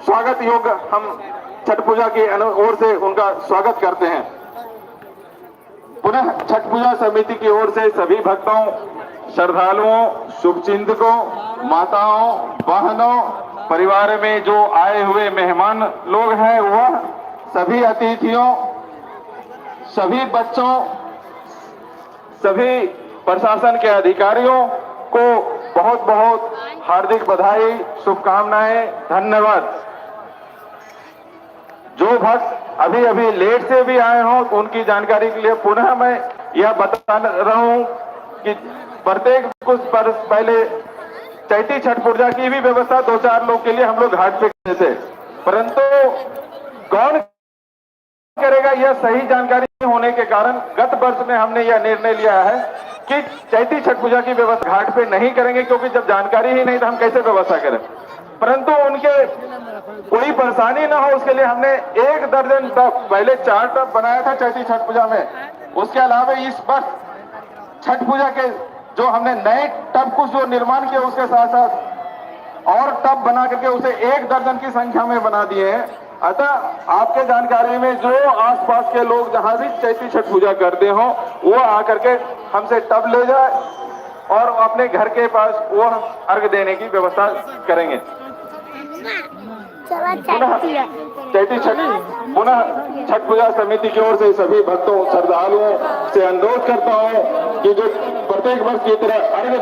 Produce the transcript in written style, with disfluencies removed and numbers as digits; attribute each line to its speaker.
Speaker 1: स्वागत योग्य हम छठ पूजा की ओर से उनका स्वागत करते हैं। पुनः छठ पूजा समिति की ओर से सभी भक्तों, श्रद्धालुओं, शुभचिंतकों, माताओं, बहनों, परिवार में जो आए हुए मेहमान लोग हैं, वह सभी अतिथियों, सभी बच्चों, सभी प्रशासन के अधिकारियों को बहुत बहुत हार्दिक बधाई, शुभकामनाएं, धन्यवाद। जो भक्त अभी अभी लेट से भी आए हों तो उनकी जानकारी के लिए पुनः मैं यह बता रहा हूं कि प्रत्येक कुछ वर्ष पहले चैती छठ पूजा की भी व्यवस्था 2-4 लोग के लिए हम लोग घाट पे करते थे, परंतु कौन करेगा यह सही जानकारी होने के कारण गत वर्ष में हमने यह निर्णय लिया है कि चैती छठ पूजा की व्यवस्था घाट पे नहीं करेंगे, क्योंकि जब जानकारी ही नहीं तो हम कैसे व्यवस्था करें। परंतु उनके कोई परेशानी ना हो उसके लिए हमने 1 दर्जन टब, पहले 4 टब बनाया था चैती छठ पूजा में। उसके अलावा इस वर्ष छठ पूजा के जो हमने नए टब कुछ जो निर्माण किया, उसके साथ साथ और टब बना करके उसे 1 दर्जन की संख्या में बना दिए हैं। अतः आपके जानकारी में जो आसपास के लोग जहां भी चैती छठ पूजा करते हो, वो आकर के हमसे टब ले जाए और अपने घर के पास वो अर्घ देने की व्यवस्था करेंगे। पुनः छठ पूजा समिति की ओर से सभी भक्तों, श्रद्धालुओं से अनुरोध करता हूं कि जो प्रत्येक वर्ष की तरह अर्घ